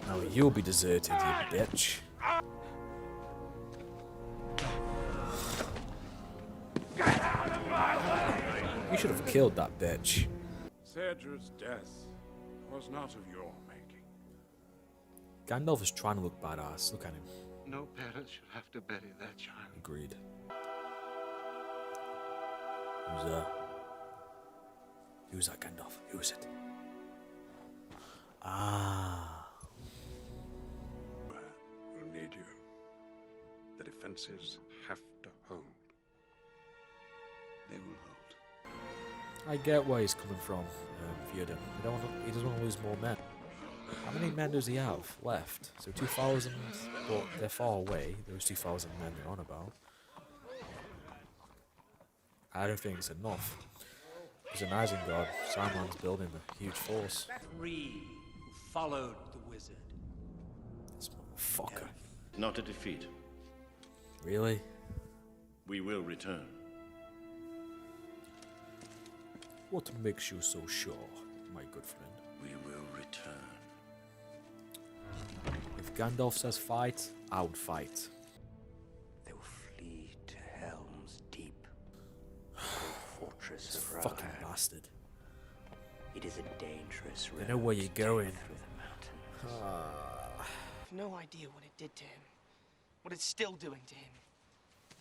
Now you'll be deserted, you bitch. You should have killed that bitch. Cedric's death was not of your making. Gandalf is trying to look badass. Look at him. No parent should have to bury their child. Agreed. Who's that Gandalf? Who is it? Ah. We'll need you. The defenses have to hold. They will hold. I get where he's coming from, Theoden. He doesn't want to lose more men. How many men does he have left? So 2,000, but they're far away, those 2,000 men they're on about. I don't think it's enough. Because in Isengard, Saruman's building a huge force. Three who followed the wizard. This motherfucker. Not a defeat. Really? We will return. What makes you so sure, my good friend? We will return. If Gandalf says fight, I would fight. They will flee to Helm's Deep, the fortress of Fucking Rohan. bastard. It is a dangerous road. They know where you're going. Through the mountains. I've no idea what it did to him. What it's still doing to him.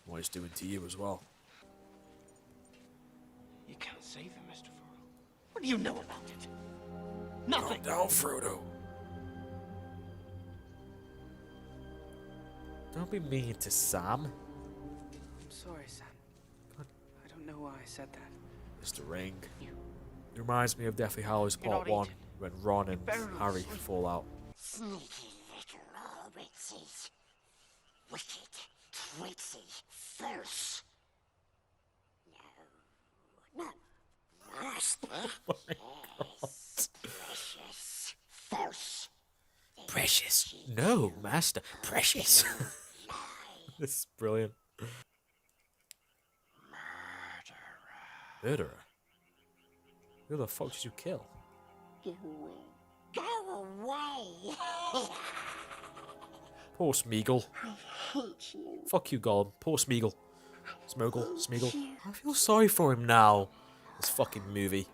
What he's doing to you as well. You can't save him, Mr. Frodo. What do you know about it? Nothing. Calm down, Frodo. Don't be mean to Sam. I'm sorry, Sam. I don't know why I said that. Mr. Ring. It reminds me of Deathly Hallows You're Part not 1 eating. when Ron and barely Harry sleep. fall out. Sneaky little hobbitses. Wicked, tricksy, false. No, master. Yes, precious, false. Precious. No, Master. Precious. This is brilliant. Murderer? Who the fuck did you kill? Go away. Go away. Poor Smeagol. I hate you. Fuck you, Gollum. Poor Smeagol. Smeagol. I feel sorry for him now. This fucking movie.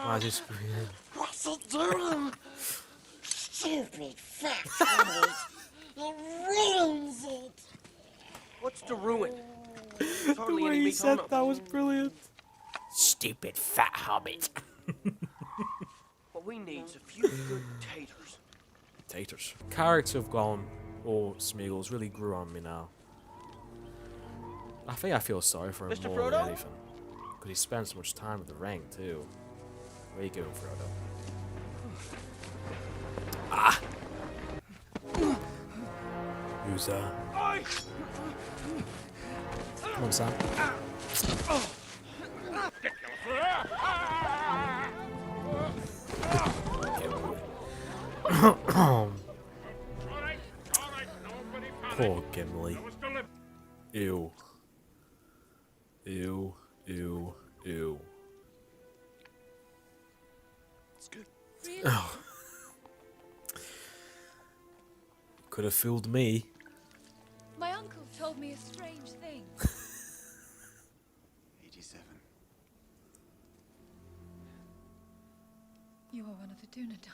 Why is he screaming? What's it doing? Stupid fat hobbit. It ruins it. What's to ruin? The hardly way any he meat said on 'em. that was brilliant. Stupid fat hobbit. What we need's a few good taters. Taters. Character of Gollum or Smeagol's really grew on me now. I think I feel sorry for him Mr. more than Frodo? anything. Because he spends so much time with the ring too. Where you going, Frodo? Ah! Who's that? Come on, Sam. Poor Gimli. Ew. Ew. Ew. Ew. It's good. Oh. Could have fooled me. My uncle told me a strange thing. 87. You are one of the Dunedain.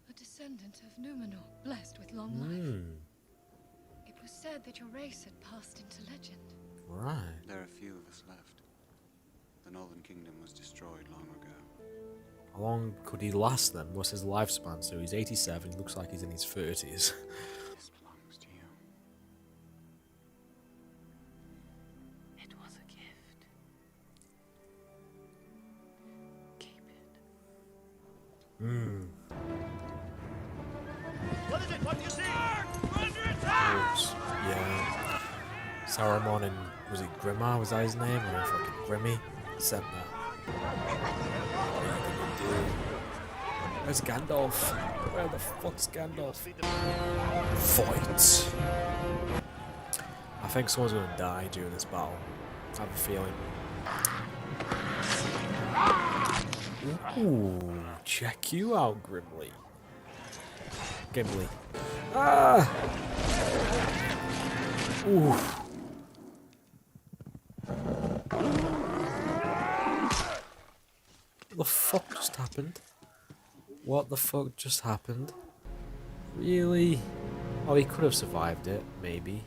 A descendant of Numenor, blessed with long life. It was said that your race had passed into legend. Right. There are few of us left. The Northern Kingdom was destroyed long ago. How long could he last then? What's his lifespan? So he's 87, he looks like he's in his 30s. This belongs to you. It was a gift. Keep it. What is it? What do you see? Wolves. Yeah. Saruman and, was it Grimmar? Was that his name? Or fucking Grimmy? Sent that. Where's Gandalf? Where the fuck's Gandalf? Fight! I think someone's gonna die during this battle. I have a feeling. Ooh, check you out, Gimli. Gimli. Ah! Ooh. What the fuck just happened? What the fuck just happened? Really? Oh, he could have survived it, maybe.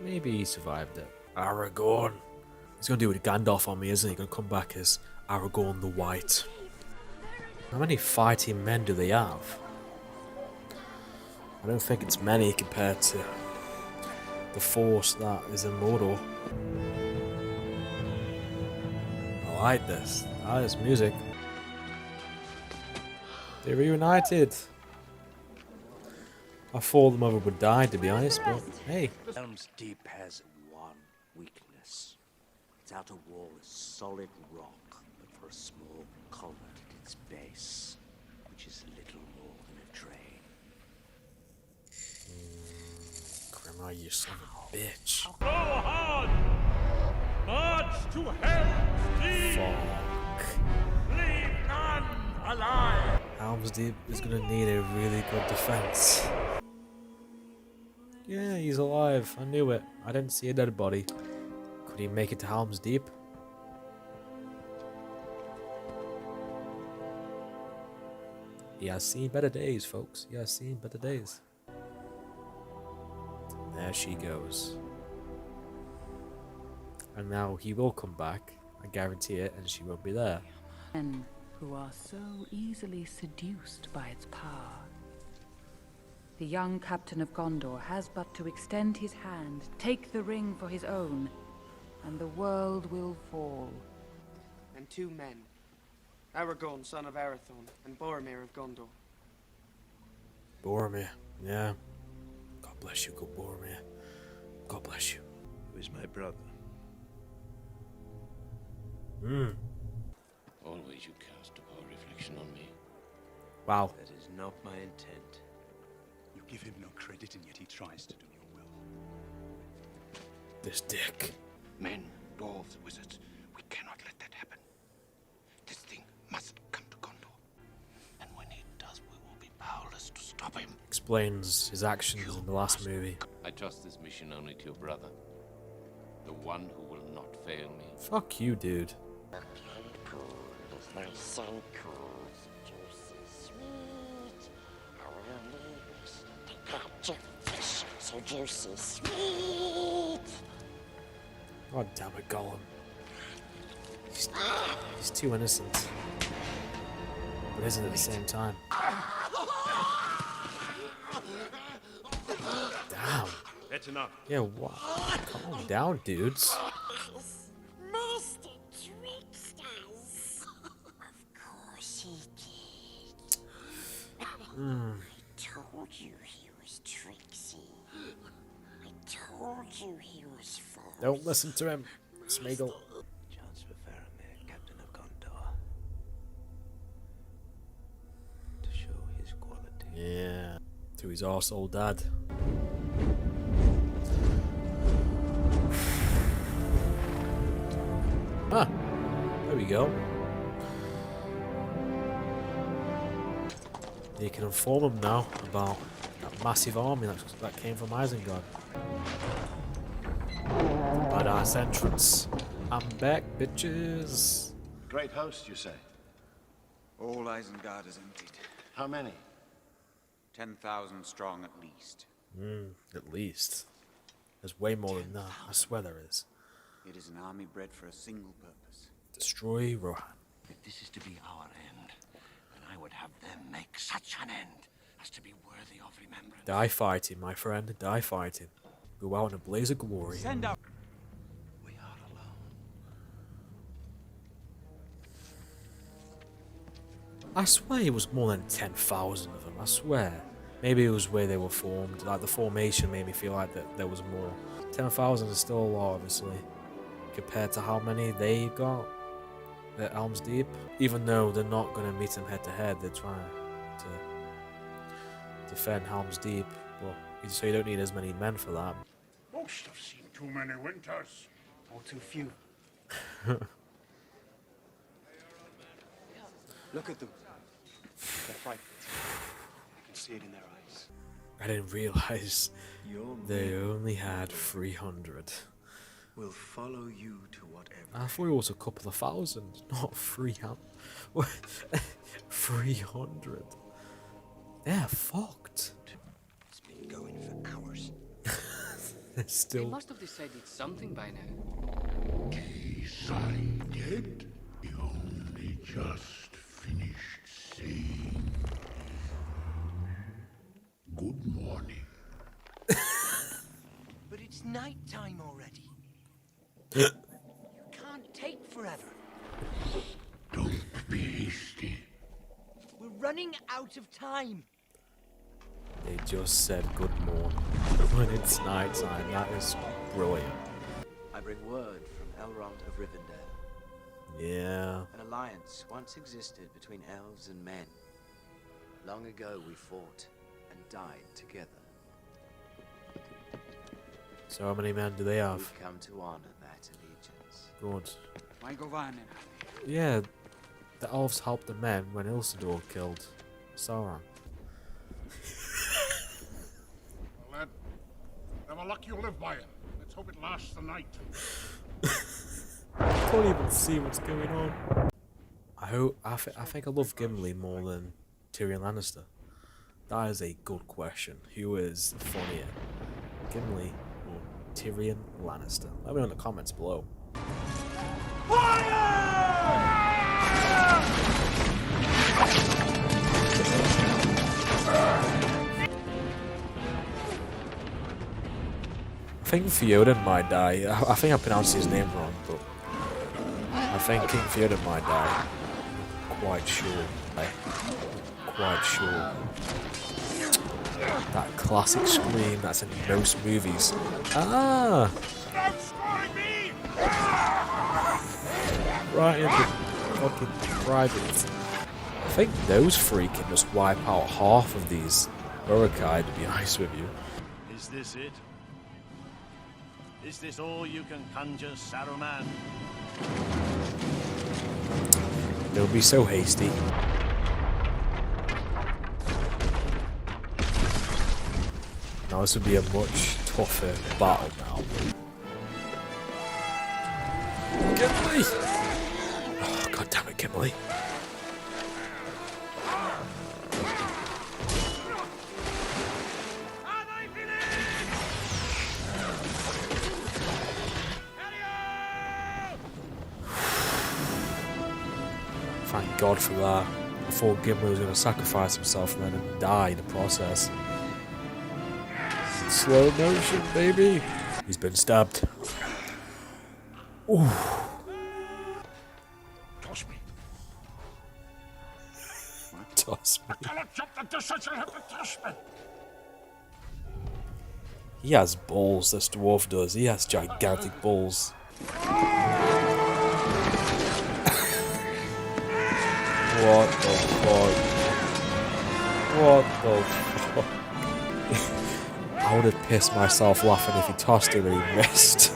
Maybe he survived it. Aragorn. He's gonna do it with Gandalf on me, isn't he? Gonna come back as Aragorn the White. How many fighting men do they have? I don't think it's many compared to the force that is in Mordor. I like this. Ah, this music. They're reunited. I thought the mother would die, to be honest, but hey. Helm's Deep has one weakness. Its outer wall is solid rock, but for a small culvert at its base, which is little more than a drain. Grandma, you son of a bitch. Go on! March to Helm's Deep! Fuck. Leave none alive! Helm's Deep is gonna need a really good defense. Yeah, he's alive. I knew it. I didn't see a dead body. Could he make it to Helm's Deep? He has seen better days, folks. He has seen better days. There she goes. And now he will come back. I guarantee it, and she won't be there. Men who are so easily seduced by its power. The young captain of Gondor has but to extend his hand, take the ring for his own, and the world will fall. And two men, Aragorn, son of Arathorn, and Boromir of Gondor. Boromir, yeah. God bless you, good Boromir. God bless you. Who is my brother? Always you cast a poor reflection on me. Wow. That is not my intent. You give him no credit, and yet he tries to do your will. This dick. Men, dwarves, wizards, we cannot let that happen. This thing must come to Gondor. And when it does, we will be powerless to stop him. Explains his actions in the last movie. I trust this mission only to your brother. The one who will not fail me. Fuck you, dude. My son calls juicy sweet. Our lips, they got your fish, so juicy sweet. God damn it, Gollum. He's too innocent. But isn't at the same time. Damn. That's enough. Yeah, what? Calm down, dudes. Master tricksters. Of course he did. I told you he was tricksy. I told you he was false. Don't listen to him, Smeagol. Chance for Faramir, Captain of Gondor, to show his quality. Yeah. To his arsehole dad. Ah, there we go. You can inform him now about that massive army that came from Isengard. Badass entrance. I'm back, bitches. Great host, you say? All Isengard is emptied. How many? 10,000 strong at least. At least. There's way more than that. I swear there is. It is an army bred for a single purpose. Destroy Rohan. If this is to be our end, then I would have them make such an end as to be worthy of remembrance. Die fighting, my friend. Die fighting. Go out in a blaze of glory. Send out. We are alone. I swear it was more than 10,000 of them. I swear. Maybe it was where they were formed. Like the formation made me feel like that there was more. 10,000 is still a lot, obviously, compared to how many they got at Helm's Deep. Even though they're not going to meet them head to head, they're trying to defend Helm's Deep. But so you don't need as many men for that. Most have seen too many winters. Or too few. Look at them. They're frightened. I can see it in their eyes. I didn't realize they only had 300. We'll follow you to whatever. I thought it was a couple of thousand, not 300. 300. They're fucked. It's been going for hours. They're still. They must have decided something by now. Decided? He only just finished saying. Good morning. But it's night time already. You can't take forever. Don't be hasty. We're running out of time. They just said good morning when it's night time. That is brilliant. I bring word from Elrond of Rivendell. Yeah. An alliance once existed between elves and men. Long ago we fought and died together. So how many men do they have? We've come to honor that allegiance. Good. Yeah, the elves helped the men when Isildur killed Sauron. Well, lad, never luck you'll live by it. Let's hope it lasts the night. I can't even see what's going on. I think I love Gimli more than Tyrion Lannister. That is a good question. Who is funnier, Gimli or Tyrion Lannister? Let me know in the comments below. I think Theoden might die. I think I pronounced his name wrong, but I think King Theoden might die. Quite sure. Quite sure. That classic scream that's in most movies. Ah! Right in the fucking private. I think those three can just wipe out half of these Uruk-hai, to be honest with you. Is this it? Is this all you can conjure, Saruman? Don't be so hasty. Now this would be a much tougher battle now. Gimli! Oh, God damn it, Gimli. Thank God for that. I thought Gimli was going to sacrifice himself and then die in the process. Slow motion, baby. He's been stabbed. Ooh. Toss me. Toss me. I cannot jump the distance. You'll have to toss me. He has balls, this dwarf does. He has gigantic balls. What the fuck? What the fuck? I would have pissed myself laughing if he tossed it and he missed.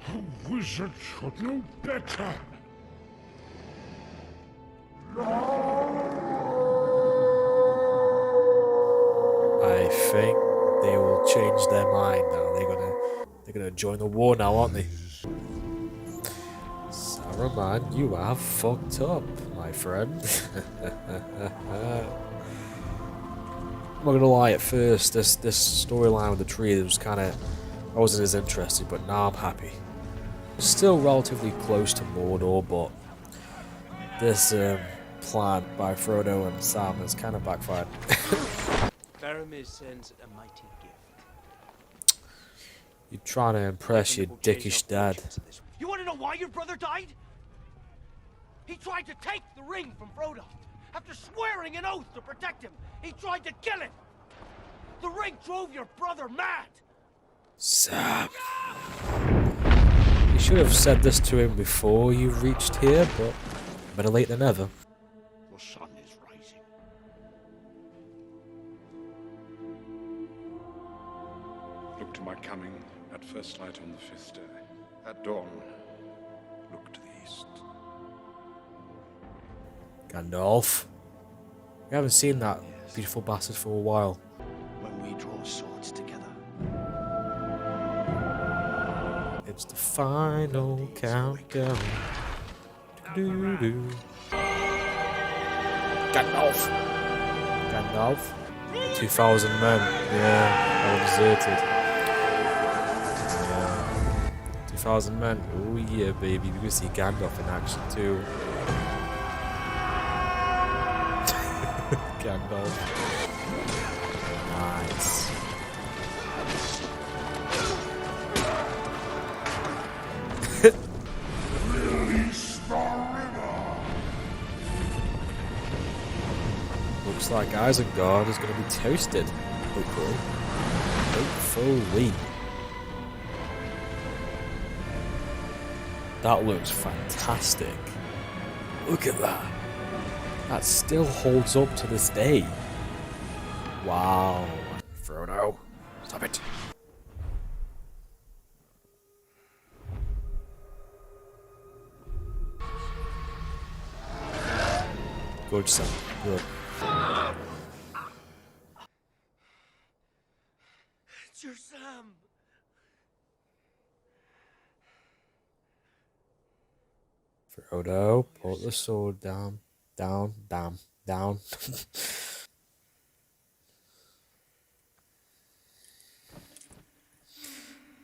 A wizard should know better. I think they will change their mind now. They're gonna join the war now, aren't they? Saruman, you have fucked up, my friend. I'm not gonna lie, at first this storyline with the tree was I wasn't as interested, but now I'm happy. Still relatively close to Mordor, but this plan by Frodo and Sam has kind of backfired. Faramir sends a mighty gift. You're trying to impress your dickish dad. You want to know why your brother died? He tried to take the ring from Frodo. After swearing an oath to protect him, he tried to kill him. The ring drove your brother mad. Sam. You should have said this to him before you reached here, but better late than never. The sun is rising. Look to my coming at first light on the 5th day. At dawn, look to the east. Gandalf. We haven't seen that beautiful bastard for a while. When we draw swords together. It's the final countdown. Doo-doo. Gandalf. Gandalf. 2,000 men. Yeah, all deserted. Yeah. 2,000 men. Oh yeah, baby. We can see Gandalf in action too. Gandalf. Nice. Looks like Isengard is going to be toasted. Hopefully. Hopefully. That looks fantastic. Look at that. That still holds up to this day. Wow. Frodo. Stop it. Good son. Good. It's your Sam. Frodo, put the sword down. Down.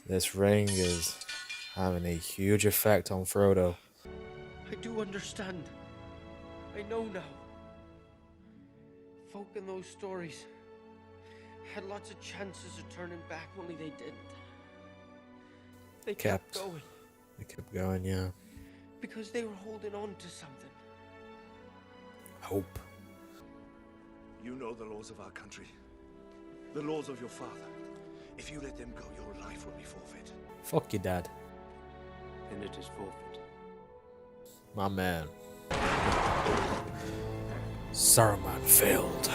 This ring is having a huge effect on Frodo. I do understand. I know now. Folk in those stories had lots of chances of turning back, only they didn't. They kept going. They kept going, yeah. Because they were holding on to something. Hope. You know the laws of our country. The laws of your father. If you let them go, your life will be forfeit. Fuck your dad. Then it is forfeit. My man. Saruman failed.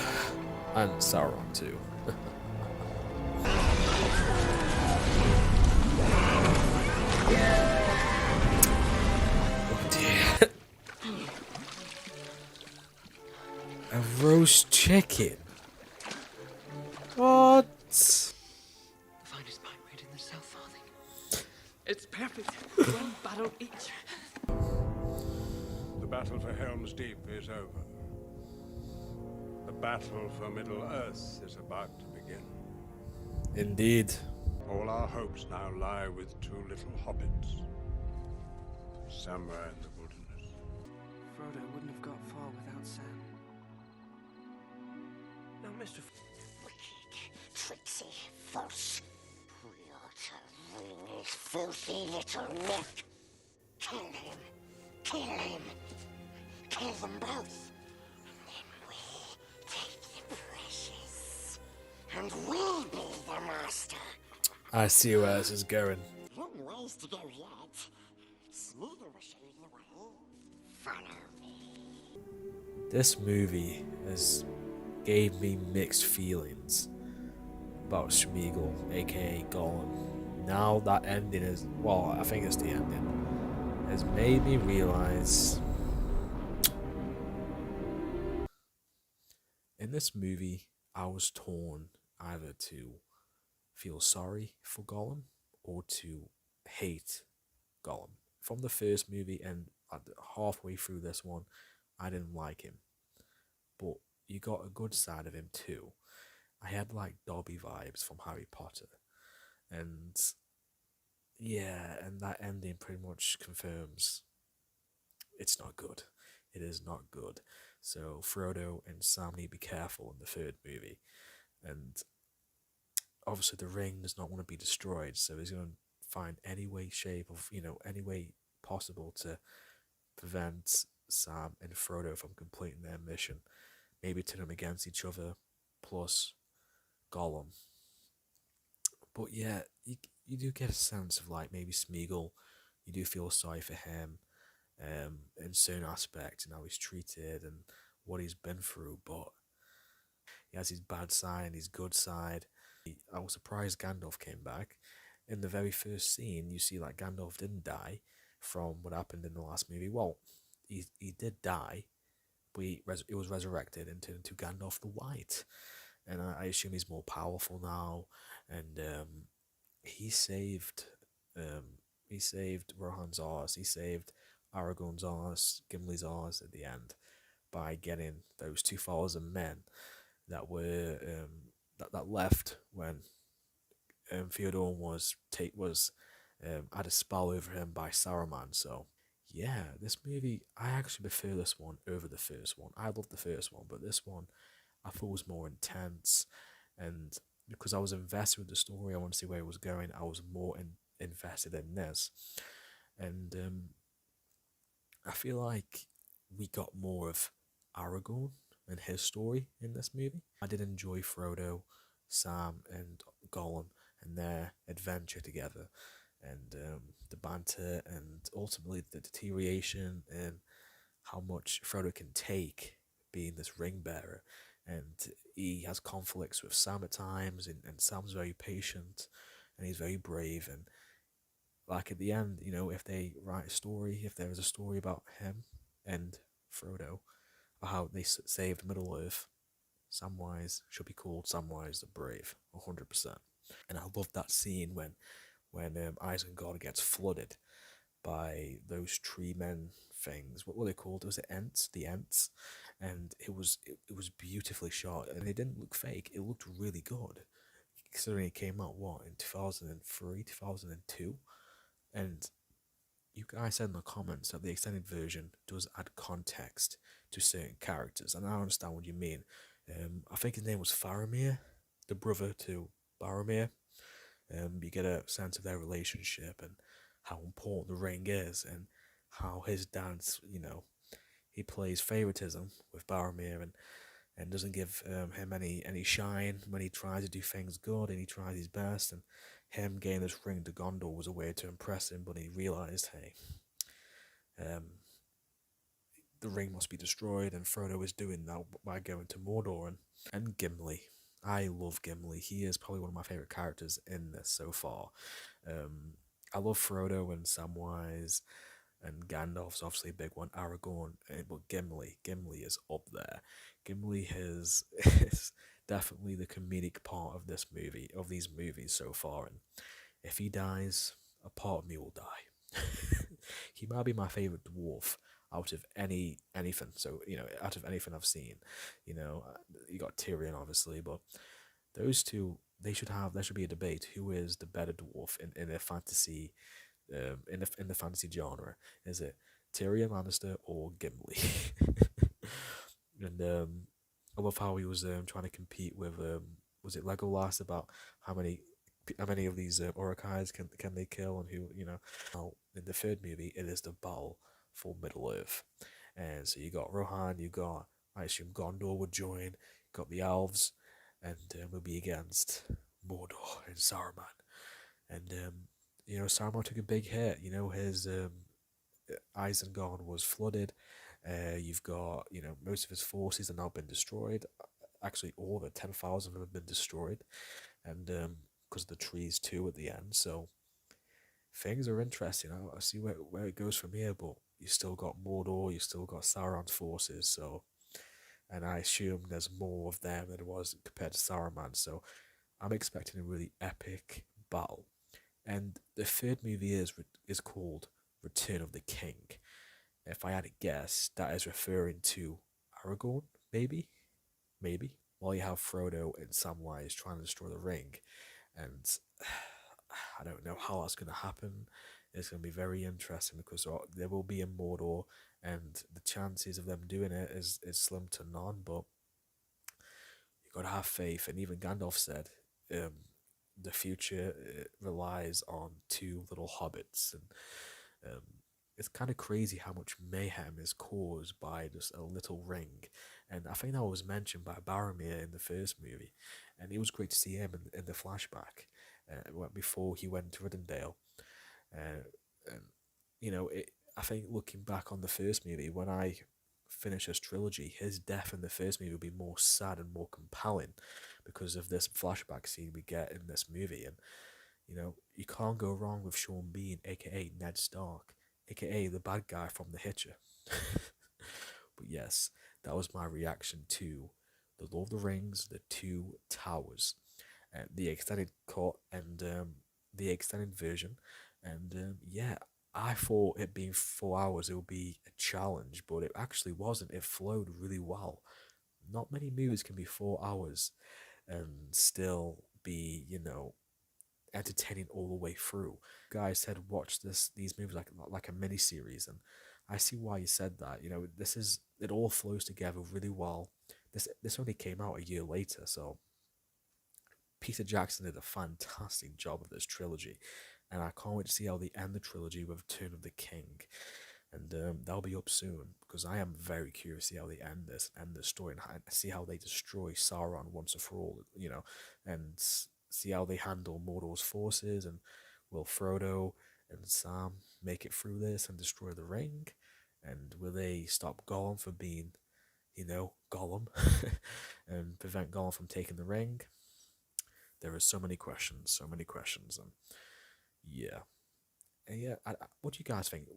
And Sauron too. Oh dear. A roast chicken? What? The finest pine made in the South Farthing. It's perfect. One battle each. The battle for Helm's Deep is over. The battle for Middle-earth is about to begin. Indeed. All our hopes now lie with two little hobbits. Somewhere in the wilderness. Frodo wouldn't have got far without Sam. Now, Mr. Wicked, tricksy, false. We are to wring his filthy little neck. Kill him. Kill him. Kill them both. And then we take the precious. And we'll be the master. I see where this is going. Long ways to go yet. Smeagol will show you the way. Follow me. This movie has gave me mixed feelings about Smeagol, aka Gollum. Now that ending is, well, I think it's the ending, has made me realize in this movie I was torn either to feel sorry for Gollum or to hate Gollum. From the first movie and halfway through this one, I didn't like him. But you got a good side of him too. I had like Dobby vibes from Harry Potter. And yeah, and that ending pretty much confirms it's not good. It is not good. So Frodo and Sam need to be careful in the third movie. And obviously the ring does not want to be destroyed, so he's going to find any way, shape of, any way possible to prevent Sam and Frodo from completing their mission. Maybe turn them against each other, plus Gollum. But yeah, you do get a sense of like maybe Smeagol you do feel sorry for him in certain aspects and how he's treated and what he's been through, but he has his bad side and his good side. I was surprised Gandalf came back. In the very first scene, you see like Gandalf didn't die from what happened in the last movie. Well, he did die, but he was resurrected and turned into Gandalf the White. And I assume he's more powerful now. And he saved Rohan's arse. He saved Aragorn's arse, Gimli's arse at the end by getting those 2,000 men that were that left when Theoden was had a spell over him by Saruman. So yeah, this movie, I actually prefer this one over the first one. I loved the first one, but this one I thought was more intense, and because I was invested with the story, I want to see where it was going. I was more invested in this, and I feel like we got more of Aragorn and his story in this movie. I did enjoy Frodo, Sam, and Gollum and their adventure together, and the banter, and ultimately the deterioration and how much Frodo can take being this ring bearer. And he has conflicts with Sam at times, and Sam's very patient and he's very brave. And like at the end, you know, if they write a story, if there is a story about him and Frodo, or how they saved Middle Earth, Samwise should be called Samwise the Brave, 100%. And I love that scene when Isengard gets flooded by those tree men things. What were they called? Was it Ents? The Ents. And it was beautifully shot, and it didn't look fake. It looked really good, considering it came out in 2003, 2002. And you guys said in the comments that the extended version does add context to certain characters, and I understand what you mean. I think his name was Faramir, the brother to Boromir. You get a sense of their relationship and how important the ring is, and how his dance, you know, he plays favoritism with Boromir and doesn't give him any shine when he tries to do things good, and he tries his best. And him getting this ring to Gondor was a way to impress him, but he realized, hey, the ring must be destroyed, and Frodo is doing that by going to Mordor. And Gimli. I love Gimli. He is probably one of my favorite characters in this so far. I love Frodo and Samwise, and Gandalf's obviously a big one, Aragorn, but Gimli is up there. Gimli is definitely the comedic part of this movie, of these movies so far, and if he dies, a part of me will die. He might be my favourite dwarf out of anything, so, you know, out of anything I've seen. You know, you got Tyrion, obviously, but those two, there should be a debate, who is the better dwarf in a fantasy, in the fantasy genre. Is it Tyrion Lannister or Gimli? And I love how he was trying to compete with was it Legolas, about how many of these Uruk-hais can they kill, and who, you know. Now in the third movie, it is the battle for Middle Earth, and so you got Rohan, you got, I assume Gondor would join, got the elves, and will be against Mordor and Saruman. And you know, Saruman took a big hit. You know, his Isengard was flooded. You've got, you know, most of his forces have now been destroyed. Actually, all of it, 10,000 of them have been destroyed, and because of the trees too at the end. So things are interesting. I see where it goes from here, but you still got Mordor, you still got Sauron's forces. So, and I assume there's more of them than there was compared to Saruman. So, I'm expecting a really epic battle. And the third movie is called Return of the King. If I had to guess, that is referring to Aragorn, maybe. While you have Frodo and Samwise trying to destroy the ring, and I don't know how that's going to happen. It's going to be very interesting, because there will be a Mordor, and the chances of them doing it is slim to none. But you got to have faith, and even Gandalf said, the future relies on two little hobbits, and it's kind of crazy how much mayhem is caused by just a little ring. And I think that was mentioned by Boromir in the first movie, and it was great to see him in the flashback before he went to Rivendell. And you know, I think looking back on the first movie, when I finish this trilogy, his death in the first movie will be more sad and more compelling because of this flashback scene we get in this movie. And, you know, you can't go wrong with Sean Bean, aka Ned Stark, aka the bad guy from The Hitcher. But yes, that was my reaction to The Lord of the Rings, The Two Towers, the extended cut and the extended version. And yeah, I thought it being 4 hours it would be a challenge, but it actually wasn't. It flowed really well. Not many movies can be 4 hours and still be, you know, entertaining all the way through. Guys said watch these movies like a mini series, and I see why you said that. You know, it all flows together really well. This only came out a year later, so Peter Jackson did a fantastic job of this trilogy, and I can't wait to see how they end the trilogy with Return of the King. And that'll be up soon, because I am very curious to see how they end the story, and see how they destroy Sauron once and for all, you know, and see how they handle Mordor's forces, and will Frodo and Sam make it through this and destroy the ring, and will they stop Gollum from being, you know, Gollum, and prevent Gollum from taking the ring? There are so many questions, and yeah. And yeah, what do you guys think?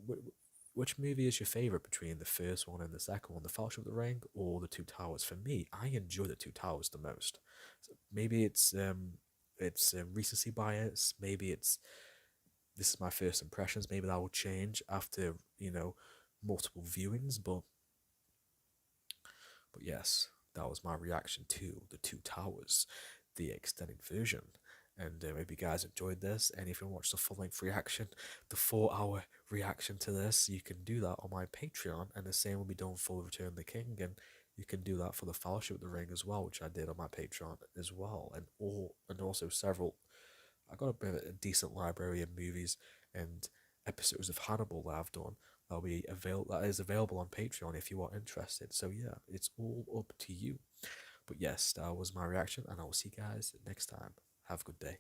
Which movie is your favorite between the first one and the second one, The Fellowship of the Ring or The Two Towers? For me, I enjoy The Two Towers the most. So maybe it's recency bias. Maybe this is my first impressions. Maybe that will change after, you know, multiple viewings. But yes, that was my reaction to The Two Towers, the extended version. And maybe you guys enjoyed this, and if you watch the full-length reaction, the 4-hour reaction to this, you can do that on my Patreon, and the same will be done for Return of the King, and you can do that for the Fellowship of the Ring as well, which I did on my Patreon as well, and also several. I got a bit of a decent library of movies and episodes of Hannibal that I've done. That is available on Patreon if you are interested. So yeah, it's all up to you. But yes, that was my reaction, and I will see you guys next time. Have a good day.